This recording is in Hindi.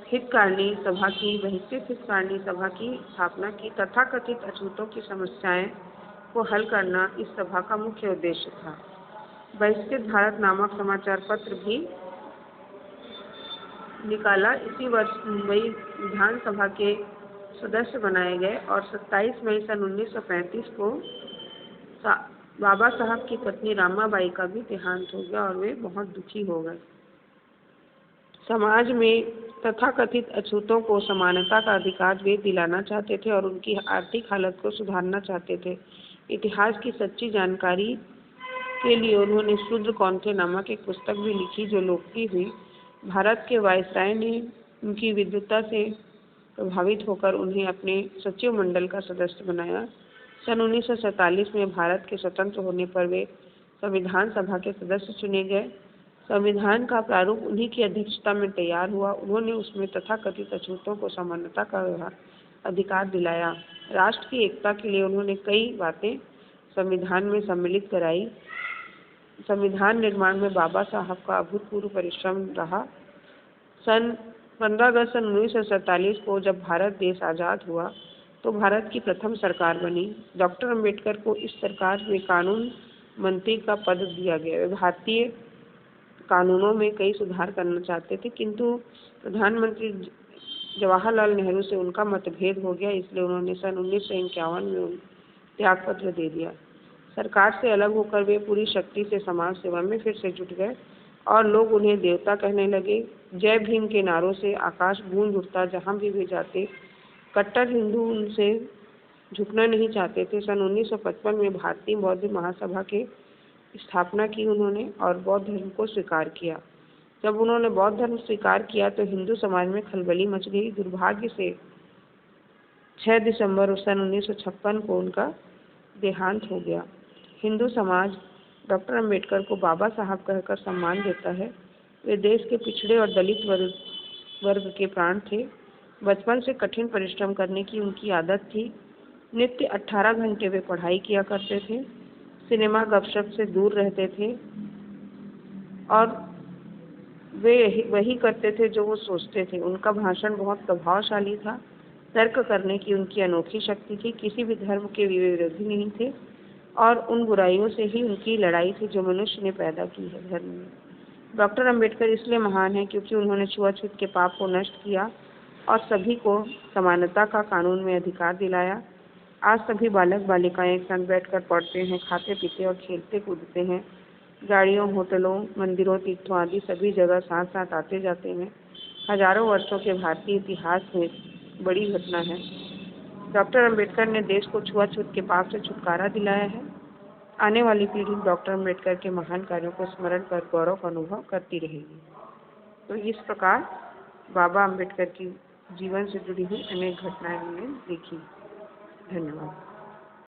हितकारिणी सभा की बहिष्कृत हितकारिणी सभा की स्थापना की। तथाकथित अछूतों की समस्याएं को हल करना इस सभा का मुख्य उद्देश्य था। बहिष्कृत भारत नामक समाचार पत्र भी निकाला। इसी वर्ष मुंबई विधानसभा के सदस्य बनाए गए और 27 मई सन 1935 को बाबा साहब की पत्नी रामाबाई का भी देहांत हो गया और वे बहुत दुखी हो गए। समाज में तथाकथित अछूतों को समानता का अधिकार वे दिलाना चाहते थे और उनकी आर्थिक हालत को सुधारना चाहते थे। इतिहास की सच्ची जानकारी के लिए उन्होंने शूद्र कौन थे नामक एक पुस्तक भी लिखी, जो लोकप्रिय हुई। भारत के वायसराय ने उनकी विद्वता से प्रभावित होकर उन्हें अपने सचिव मंडल का सदस्य बनाया। सन 1947 में भारत के स्वतंत्र होने पर वे संविधान सभा के सदस्य चुने गए। संविधान का प्रारूप उन्हीं की अध्यक्षता में तैयार हुआ। उन्होंने उसमें तथाकथित अछूतों को समानता का अधिकार दिलाया। राष्ट्र की एकता के लिए उन्होंने कई बातें संविधान में सम्मिलित कराई। संविधान निर्माण में बाबा साहब का अभूतपूर्व परिश्रम रहा। सन 15 अगस्त सन 1947 को जब भारत देश आज़ाद हुआ तो भारत की प्रथम सरकार बनी। डॉक्टर अंबेडकर को इस सरकार में कानून मंत्री का पद दिया गया। वे भारतीय कानूनों में कई सुधार करना चाहते थे, किंतु प्रधानमंत्री जवाहरलाल नेहरू से उनका मतभेद हो गया, इसलिए उन्होंने सन 1951 में त्यागपत्र दे दिया। सरकार से अलग होकर वे पूरी शक्ति से समाज सेवा में फिर से जुट गए और लोग उन्हें देवता कहने लगे। जय भीम के नारों से आकाश गूंज उठता, जहां भी वे जाते। कट्टर हिंदू उनसे झुकना नहीं चाहते थे। सन 1955 में भारतीय बौद्ध महासभा के स्थापना की उन्होंने और बौद्ध धर्म को स्वीकार किया। जब उन्होंने बौद्ध धर्म स्वीकार किया तो हिंदू समाज में खलबली मच गई। दुर्भाग्य से 6 दिसंबर सन 1956 को उनका देहांत हो गया। हिंदू समाज डॉक्टर अंबेडकर को बाबा साहब कहकर सम्मान देता है। वे देश के पिछड़े और दलित वर्ग के प्राण थे। बचपन से कठिन परिश्रम करने की उनकी आदत थी। नित्य 18 घंटे वे पढ़ाई किया करते थे। सिनेमा गपशप से दूर रहते थे और वे वही करते थे जो वो सोचते थे। उनका भाषण बहुत प्रभावशाली था। तर्क करने की उनकी अनोखी शक्ति थी। किसी भी धर्म के विरोधी नहीं थे और उन बुराइयों से ही उनकी लड़ाई थी जो मनुष्य ने पैदा की है धर्म में। डॉक्टर अंबेडकर इसलिए महान है क्योंकि उन्होंने छुआछूत के पाप को नष्ट किया और सभी को समानता का कानून में अधिकार दिलाया। आज सभी बालक बालिकाएं एक संग बैठकर पढ़ते हैं, खाते पीते और खेलते कूदते हैं। गाड़ियों, होटलों, मंदिरों, तीर्थों आदि सभी जगह साथ साथ आते जाते हैं। हजारों वर्षों के भारतीय इतिहास में बड़ी घटना है। डॉक्टर अंबेडकर ने देश को छुआछूत के पाप से छुटकारा दिलाया है। आने वाली पीढ़ी डॉक्टर अंबेडकर के महान कार्यों को स्मरण कर गौरव का अनुभव करती रहेगी। तो इस प्रकार बाबा अंबेडकर की जीवन से जुड़ी हुई अनेक घटनाएं हमने देखी। धन्यवाद।